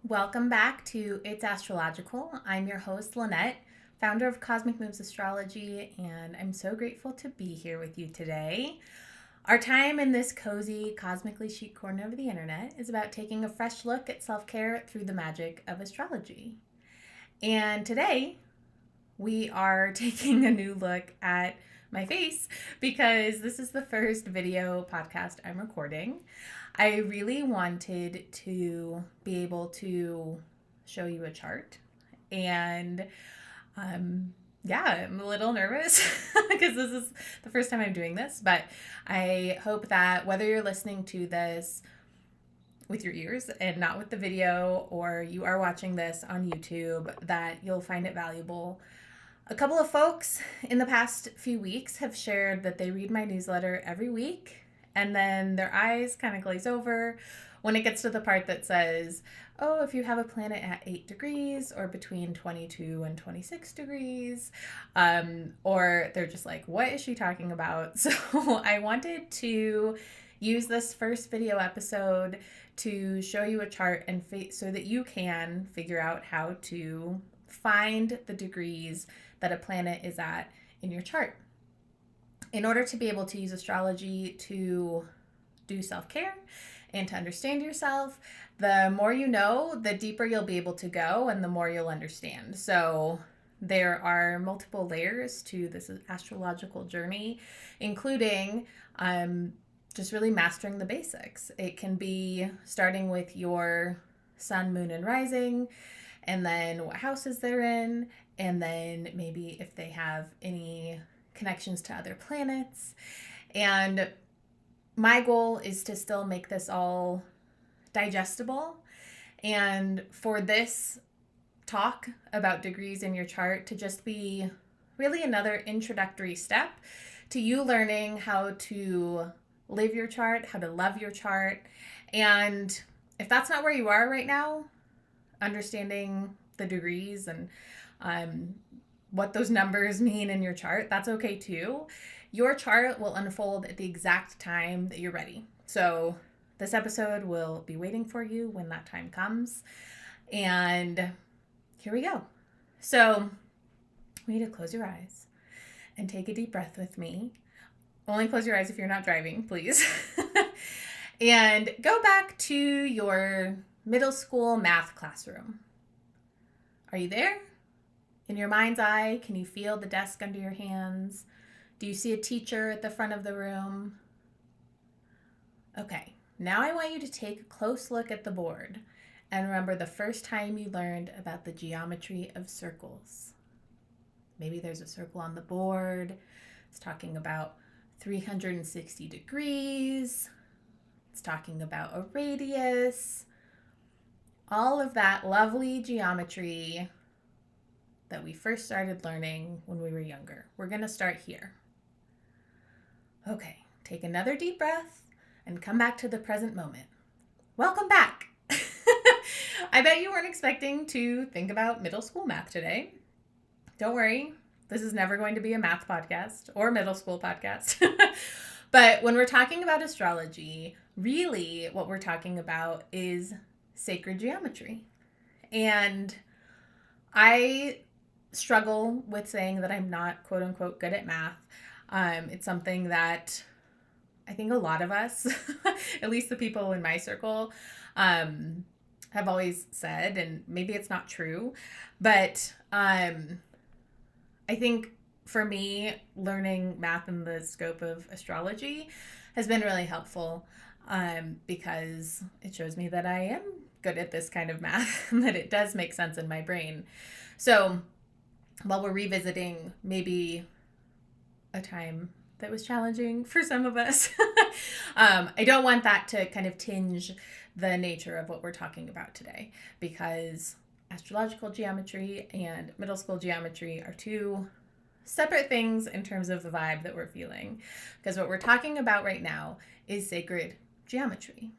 Welcome back to It's Astrological. I'm your host, Lynnette, founder of Cosmic Moves Astrology, and I'm so grateful to be here with you today. Our time in this cozy, cosmically chic corner of the internet is about taking a fresh look at self care through the magic of astrology. And today, we are taking a new look at my face because this is the first video podcast I'm recording. I really wanted to be able to show you a chart, and I'm a little nervous because this is the first time I'm doing this, but I hope that whether you're listening to this with your ears and not with the video, or you are watching this on YouTube, that you'll find it valuable. A couple of folks in the past few weeks have shared that they read my newsletter every week and then their eyes kind of glaze over when it gets to the part that says, oh, if you have a planet at 8 degrees or between 22 and 26 degrees, or they're just like, what is she talking about? So I wanted to use this first video episode to show you a chart and so that you can figure out how to find the degrees that a planet is at in your chart. In order to be able to use astrology to do self-care and to understand yourself, the more you know, the deeper you'll be able to go and the more you'll understand. So there are multiple layers to this astrological journey, including just really mastering the basics. It can be starting with your sun, moon, and rising, and then what houses they're in, and then maybe if they have any connections to other planets. And my goal is to still make this all digestible, and for this talk about degrees in your chart to just be really another introductory step to you learning how to live your chart, how to love your chart. And if that's not where you are right now, understanding the degrees and what those numbers mean in your chart, that's okay too. Your chart will unfold at the exact time that you're ready. So this episode will be waiting for you when that time comes. And here we go. So I want you to close your eyes and take a deep breath with me. Only close your eyes if you're not driving, please. And go back to your middle school math classroom. Are you there? In your mind's eye, can you feel the desk under your hands? Do you see a teacher at the front of the room? Okay, now I want you to take a close look at the board and remember the first time you learned about the geometry of circles. Maybe there's a circle on the board. It's talking about 360 degrees. It's talking about a radius. All of that lovely geometry that we first started learning when we were younger. We're going to start here. Okay, take another deep breath and come back to the present moment. Welcome back. I bet you weren't expecting to think about middle school math today. Don't worry, this is never going to be a math podcast or middle school podcast. But when we're talking about astrology, really what we're talking about is sacred geometry. And I struggle with saying that I'm not quote unquote good at math. It's something that I think a lot of us, at least the people in my circle, have always said, and maybe it's not true, but I think for me, learning math in the scope of astrology has been really helpful because it shows me that I am good at this kind of math and that it does make sense in my brain. So while we're revisiting maybe a time that was challenging for some of us, I don't want that to kind of tinge the nature of what we're talking about today, because astrological geometry and middle school geometry are two separate things in terms of the vibe that we're feeling. Because what we're talking about right now is sacred geometry.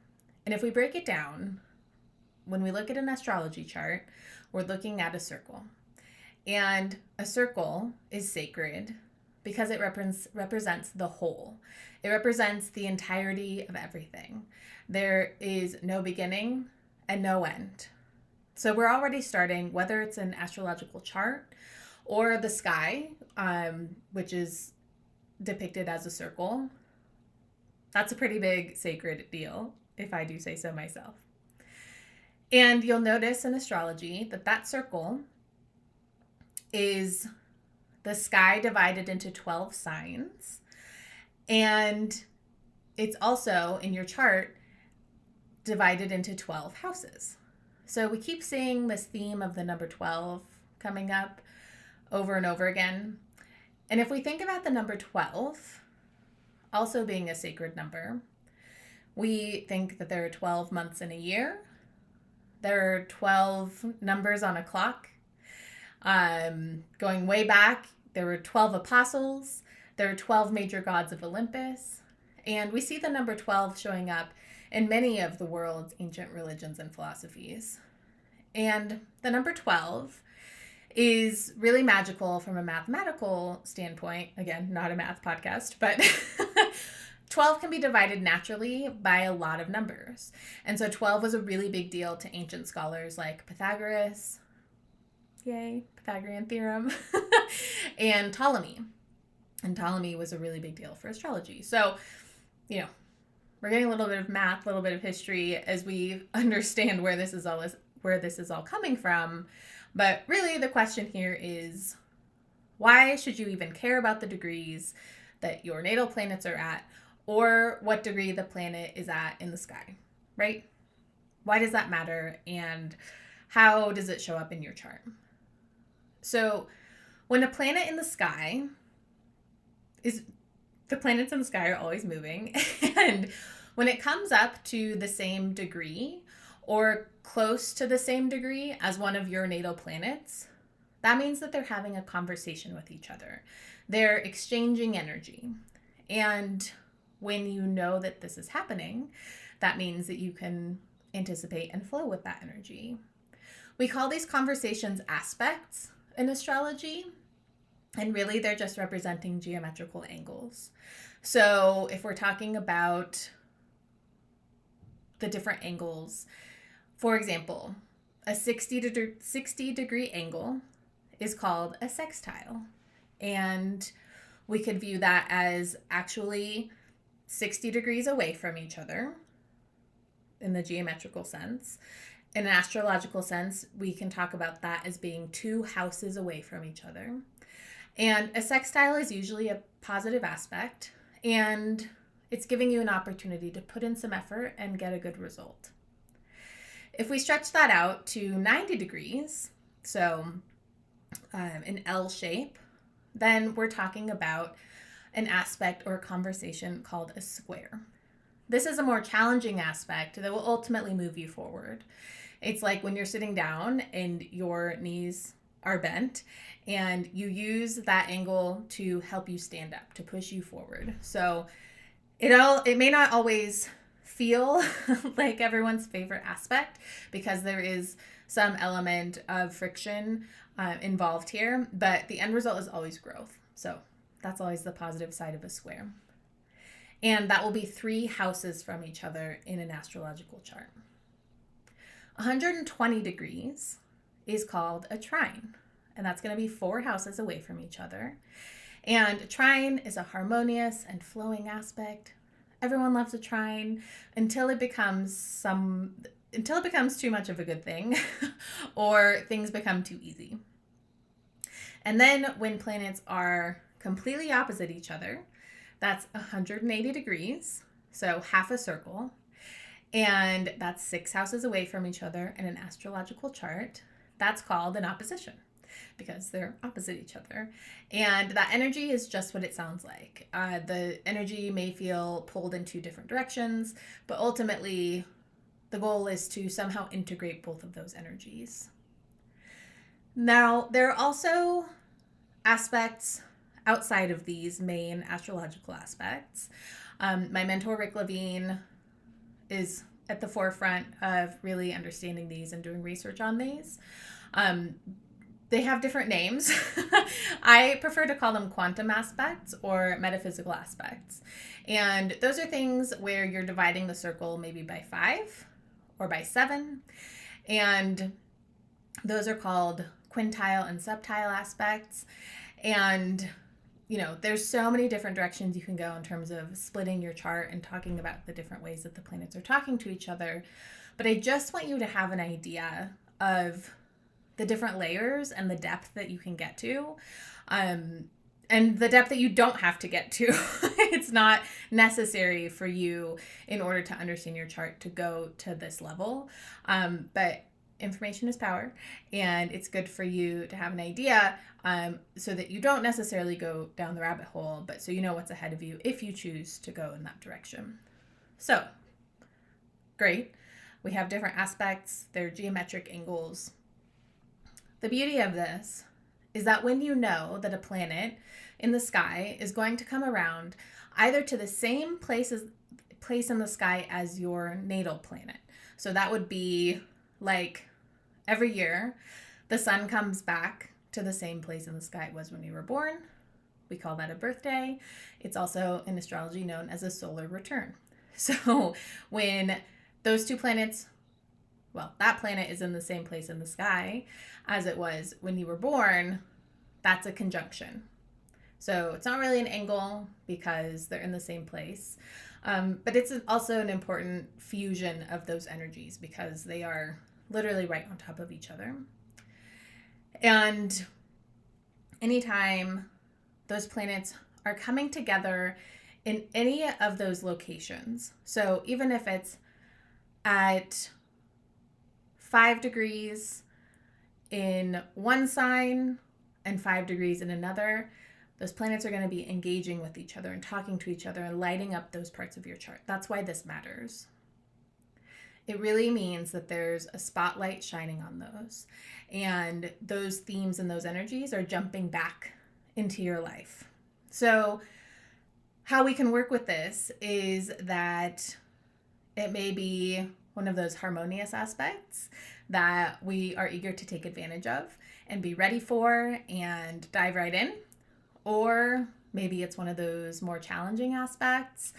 And if we break it down, when we look at an astrology chart, we're looking at a circle. And a circle is sacred because it represents the whole. It represents the entirety of everything. There is no beginning and no end. So we're already starting, whether it's an astrological chart or the sky, which is depicted as a circle. That's a pretty big sacred deal, if I do say so myself. And you'll notice in astrology that that circle is the sky divided into 12 signs. And it's also in your chart divided into 12 houses. So we keep seeing this theme of the number 12 coming up over and over again. And if we think about the number 12 also being a sacred number, we think that there are 12 months in a year. There are 12 numbers on a clock. Going way back, there were 12 apostles. There are 12 major gods of Olympus. And we see the number 12 showing up in many of the world's ancient religions and philosophies. And the number 12 is really magical from a mathematical standpoint. Again, not a math podcast, but 12 can be divided naturally by a lot of numbers. And so 12 was a really big deal to ancient scholars like Pythagoras, yay, Pythagorean theorem, and Ptolemy. And Ptolemy was a really big deal for astrology. So, we're getting a little bit of math, a little bit of history as we understand where this is all coming from. But really the question here is, why should you even care about the degrees that your natal planets are at, or what degree the planet is at in the sky, right? Why does that matter, and how does it show up in your chart? So when a planet in the sky the planets in the sky are always moving, and when it comes up to the same degree or close to the same degree as one of your natal planets, that means that they're having a conversation with each other. They're exchanging energy. And when you know that this is happening, that means that you can anticipate and flow with that energy. We call these conversations aspects in astrology, and really they're just representing geometrical angles. So if we're talking about the different angles, for example, a 60 degree angle is called a sextile. And we could view that as actually 60 degrees away from each other in the geometrical sense. In an astrological sense, we can talk about that as being 2 houses away from each other. And a sextile is usually a positive aspect, and it's giving you an opportunity to put in some effort and get a good result. If we stretch that out to 90 degrees, so an L shape, then we're talking about an aspect or a conversation called a square. This is a more challenging aspect that will ultimately move you forward. It's like when you're sitting down and your knees are bent, and you use that angle to help you stand up, to push you forward. So it may not always feel like everyone's favorite aspect, because there is some element of friction involved here, but the end result is always growth. So that's always the positive side of a square. And that will be 3 houses from each other in an astrological chart. 120 degrees is called a trine, and that's going to be 4 houses away from each other. And a trine is a harmonious and flowing aspect. Everyone loves a trine until it becomes too much of a good thing or things become too easy. And then when planets are completely opposite each other, that's 180 degrees, so half a circle, and that's 6 houses away from each other in an astrological chart. That's called an opposition, because they're opposite each other. And that energy is just what it sounds like. The energy may feel pulled in 2 different directions, but ultimately the goal is to somehow integrate both of those energies. Now, there are also aspects outside of these main astrological aspects. My mentor, Rick Levine, is at the forefront of really understanding these and doing research on these. They have different names. I prefer to call them quantum aspects or metaphysical aspects. And those are things where you're dividing the circle maybe by 5 or by 7. And Those are called quintile and subtile aspects. And there's so many different directions you can go in terms of splitting your chart and talking about the different ways that the planets are talking to each other. But I just want you to have an idea of the different layers and the depth that you can get to, and the depth that you don't have to get to. It's not necessary for you in order to understand your chart to go to this level. But information is power, and it's good for you to have an idea, so that you don't necessarily go down the rabbit hole, but so you know what's ahead of you if you choose to go in that direction. So, great. We have different aspects. They're geometric angles. The beauty of this is that when you know that a planet in the sky is going to come around either to the same place in the sky as your natal planet. So that would be like every year the sun comes back to the same place in the sky it was when you were born. We call that a birthday. It's also in astrology known as a solar return. So when those two planets, that planet is in the same place in the sky as it was when you were born, that's a conjunction. So it's not really an angle because they're in the same place. But it's also an important fusion of those energies because they are literally right on top of each other. And anytime those planets are coming together in any of those locations, so even if it's at 5 degrees in one sign and 5 degrees in another, those planets are going to be engaging with each other and talking to each other and lighting up those parts of your chart. That's why this matters. It really means that there's a spotlight shining on those, and those themes and those energies are jumping back into your life. So how we can work with this is that it may be one of those harmonious aspects that we are eager to take advantage of and be ready for and dive right in. Or maybe it's one of those more challenging aspects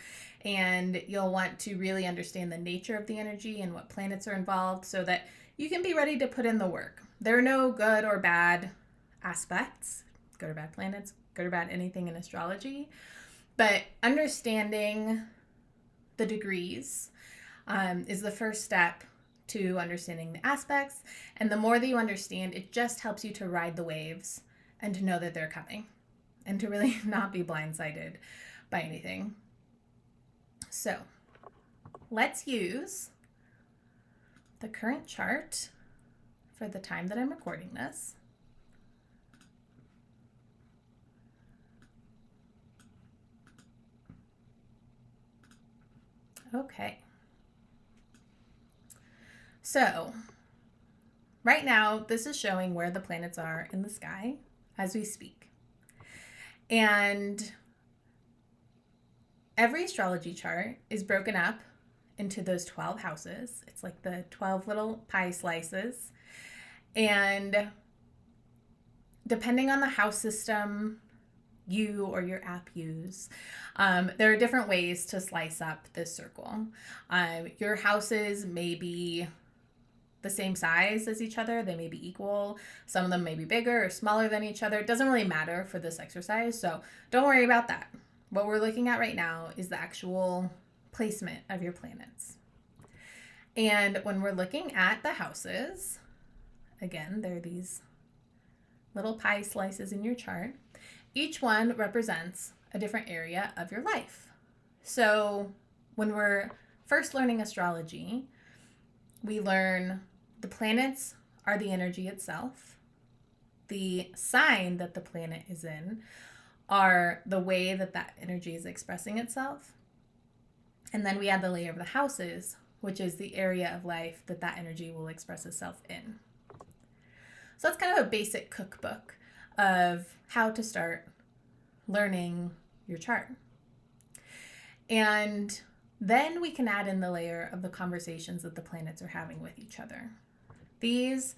and you'll want to really understand the nature of the energy and what planets are involved so that you can be ready to put in the work. There are no good or bad aspects, good or bad planets, good or bad anything in astrology, but understanding the degrees is the first step to understanding the aspects. And the more that you understand, it just helps you to ride the waves and to know that they're coming and to really not be blindsided by anything. So let's use the current chart for the time that I'm recording this. Okay. So right now, this is showing where the planets are in the sky as we speak. And every astrology chart is broken up into those 12 houses. It's like the 12 little pie slices. And depending on the house system you or your app use, there are different ways to slice up this circle. Your houses may be the same size as each other. They may be equal. Some of them may be bigger or smaller than each other. It doesn't really matter for this exercise, so don't worry about that. What we're looking at right now is the actual placement of your planets. And when we're looking at the houses, again, there are these little pie slices in your chart. Each one represents a different area of your life. So when we're first learning astrology, we learn the planets are the energy itself. The sign that the planet is in are the way that that energy is expressing itself. And then we add the layer of the houses, which is the area of life that that energy will express itself in. So that's kind of a basic cookbook of how to start learning your chart. And then we can add in the layer of the conversations that the planets are having with each other. These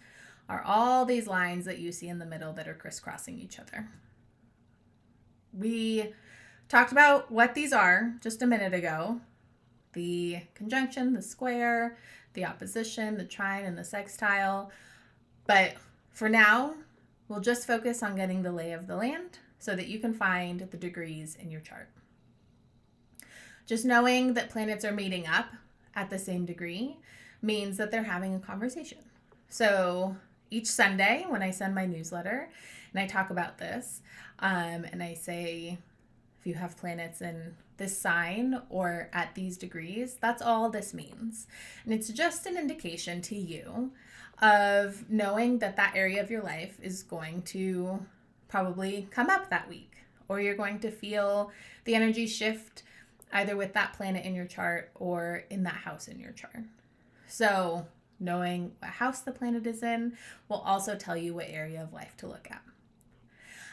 are all these lines that you see in the middle that are crisscrossing each other. We talked about what these are just a minute ago. The conjunction, the square, the opposition, the trine, and the sextile. But for now, we'll just focus on getting the lay of the land so that you can find the degrees in your chart. Just knowing that planets are meeting up at the same degree means that they're having a conversation. So each Sunday when I send my newsletter and I talk about this, and I say, if you have planets in this sign or at these degrees, that's all this means. And it's just an indication to you of knowing that that area of your life is going to probably come up that week, or you're going to feel the energy shift either with that planet in your chart or in that house in your chart. So knowing what house the planet is in will also tell you what area of life to look at.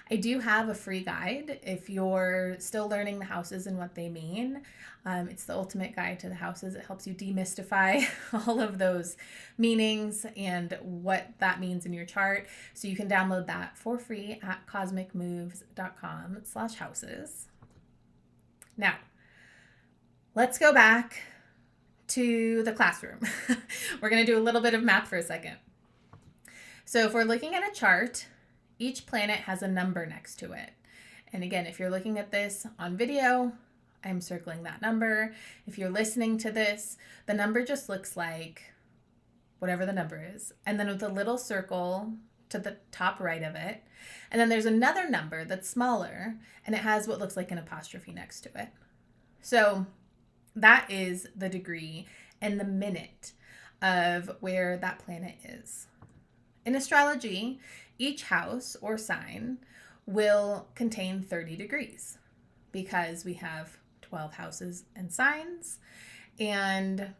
I do have a free guide if you're still learning the houses and what they mean. It's the ultimate guide to the houses. It helps you demystify all of those meanings and what that means in your chart. So you can download that for free at cosmicmoves.com/houses. Now, let's go back to the classroom. We're going to do a little bit of math for a second. So if we're looking at a chart, each planet has a number next to it. And again, if you're looking at this on video, I'm circling that number. If you're listening to this, the number just looks like whatever the number is. And then with a little circle to the top right of it. And then there's another number that's smaller and it has what looks like an apostrophe next to it. So that is the degree and the minute of where that planet is. In astrology, each house or sign will contain 30 degrees because we have 12 houses and signs and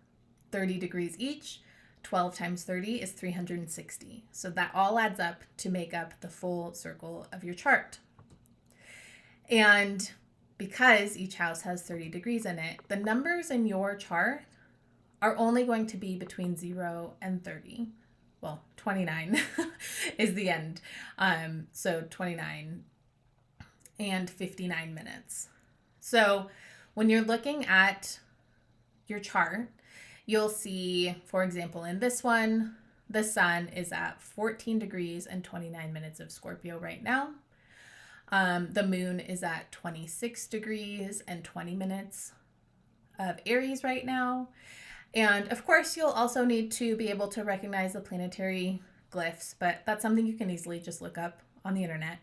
30 degrees each. 12 times 30 is 360. So that all adds up to make up the full circle of your chart. And because each house has 30 degrees in it, the numbers in your chart are only going to be between 0 and 30. Well, 29 is the end. So 29 and 59 minutes. So when you're looking at your chart, you'll see, for example, in this one, the sun is at 14 degrees and 29 minutes of Scorpio right now. The moon is at 26 degrees and 20 minutes of Aries right now. And of course, you'll also need to be able to recognize the planetary glyphs, but that's something you can easily just look up on the internet.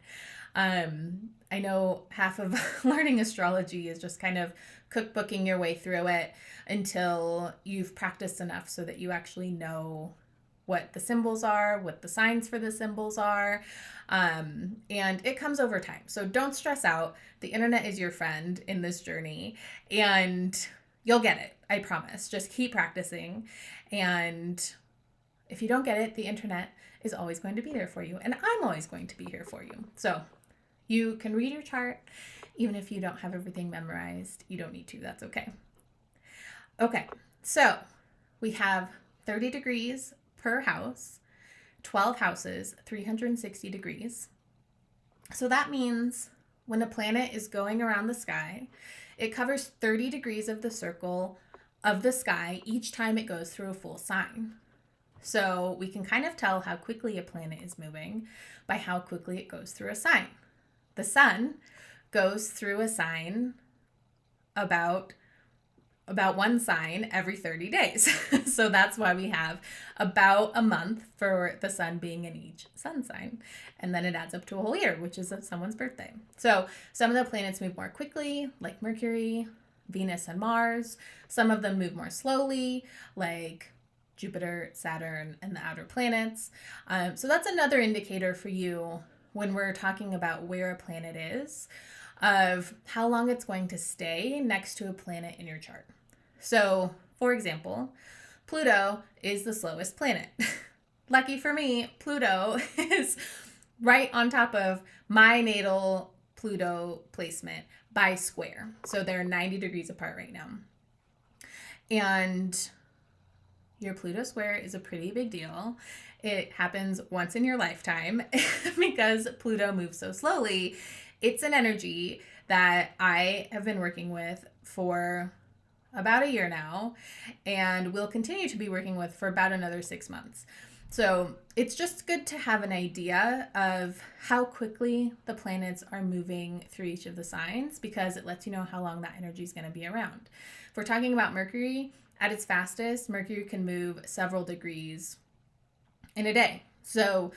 I know half of learning astrology is just kind of cookbooking your way through it until you've practiced enough so that you actually know what the symbols are, what the signs for the symbols are, and it comes over time. So don't stress out. The internet is your friend in this journey, and you'll get it. I promise. Just keep practicing. And if you don't get it, the internet is always going to be there for you. And I'm always going to be here for you. So you can read your chart. Even if you don't have everything memorized, you don't need to. That's okay. Okay. So we have 30 degrees per house, 12 houses, 360 degrees. So that means when a planet is going around the sky, it covers 30 degrees of the circle of the sky each time it goes through a full sign. So we can kind of tell how quickly a planet is moving by how quickly it goes through a sign. The sun goes through a sign about one sign every 30 days. So that's why we have about a month for the sun being in each sun sign. And then it adds up to a whole year, which is someone's birthday. So some of the planets move more quickly, like Mercury, Venus, and Mars. Some of them move more slowly, like Jupiter, Saturn, and the outer planets. So that's another indicator for you when we're talking about where a planet is, of how long it's going to stay next to a planet in your chart. So, for example, Pluto is the slowest planet. Lucky for me, Pluto is right on top of my natal Pluto placement by square. So they're 90 degrees apart right now. And your Pluto square is a pretty big deal. It happens once in your lifetime because Pluto moves so slowly. It's an energy that I have been working with for about a year now and will continue to be working with for about another 6 months. So it's just good to have an idea of how quickly the planets are moving through each of the signs, because it lets you know how long that energy is going to be around. If we're talking about Mercury, at its fastest, Mercury can move several degrees in a day. So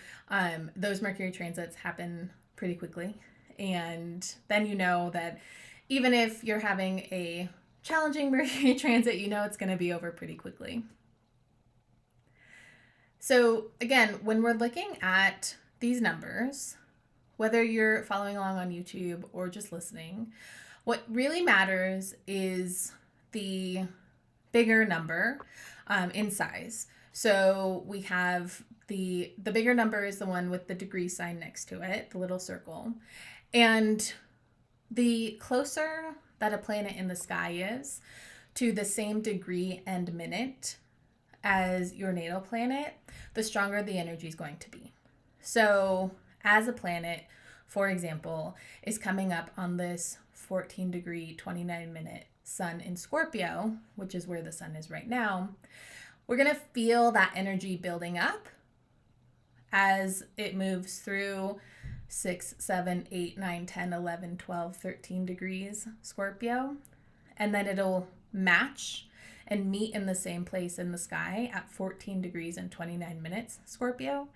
those Mercury transits happen pretty quickly. And then you know that even if you're having a challenging Mercury transit, you know it's going to be over pretty quickly. So again, when we're looking at these numbers, whether you're following along on YouTube or just listening, what really matters is the bigger number in size. So we have the bigger number is the one with the degree sign next to it, the little circle. And the closer that a planet in the sky is to the same degree and minute as your natal planet, the stronger the energy is going to be. So as a planet, for example, is coming up on this 14 degree, 29 minute sun in Scorpio, which is where the sun is right now, we're going to feel that energy building up as it moves through 6, 7, 8, 9, 10, 11, 12, 13 degrees Scorpio. And then it'll match and meet in the same place in the sky at 14 degrees and 29 minutes Scorpio.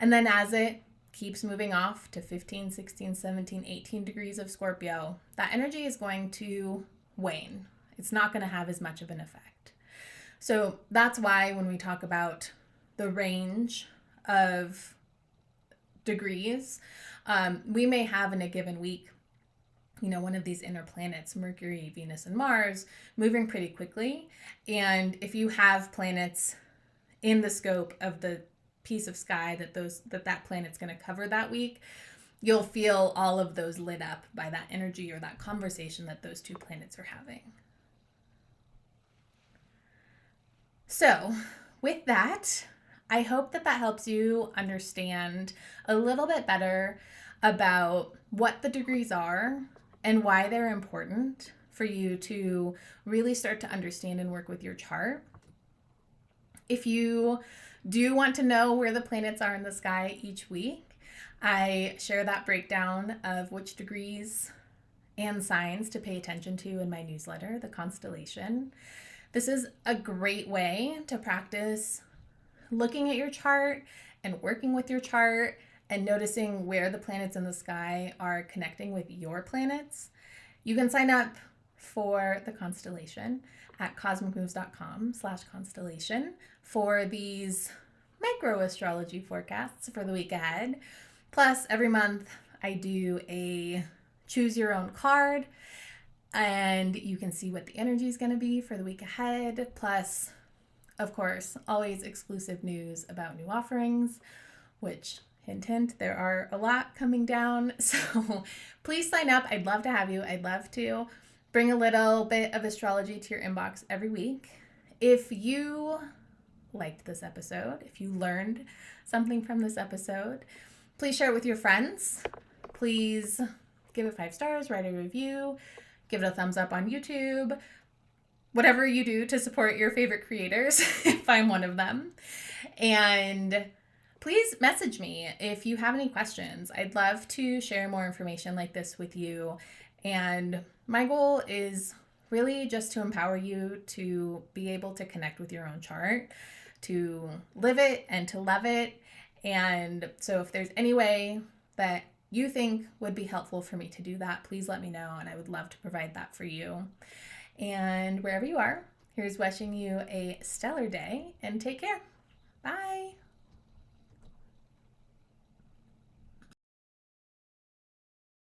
And then as it keeps moving off to 15, 16, 17, 18 degrees of Scorpio, that energy is going to wane. It's not going to have as much of an effect. So that's why when we talk about the range of degrees, we may have in a given week, one of these inner planets, Mercury, Venus, and Mars, moving pretty quickly. And if you have planets in the scope of the piece of sky that planet's going to cover that week, you'll feel all of those lit up by that energy or that conversation that those two planets are having. So with that, I hope that helps you understand a little bit better about what the degrees are and why they're important for you to really start to understand and work with your chart. If you do want to know where the planets are in the sky each week, I share that breakdown of which degrees and signs to pay attention to in my newsletter, The Constellation. This is a great way to practice looking at your chart and working with your chart and noticing where the planets in the sky are connecting with your planets. You can sign up for The Constellation at cosmicmoves.com/constellation for these micro astrology forecasts for the week ahead. Plus, every month I do a choose your own card, and you can see what the energy is going to be for the week ahead. Plus, of course, always exclusive news about new offerings, which, hint, hint, there are a lot coming down. So please sign up. I'd love to have you. I'd love to bring a little bit of astrology to your inbox every week. If you liked this episode, if you learned something from this episode, please share it with your friends. Please give it 5 stars, write a review, give it a thumbs up on YouTube, whatever you do to support your favorite creators, if I'm one of them. And please message me if you have any questions. I'd love to share more information like this with you. And my goal is really just to empower you to be able to connect with your own chart, to live it and to love it. And so if there's any way that you think would be helpful for me to do that, please let me know, and I would love to provide that for you. And wherever you are, here's wishing you a stellar day, and take care. Bye.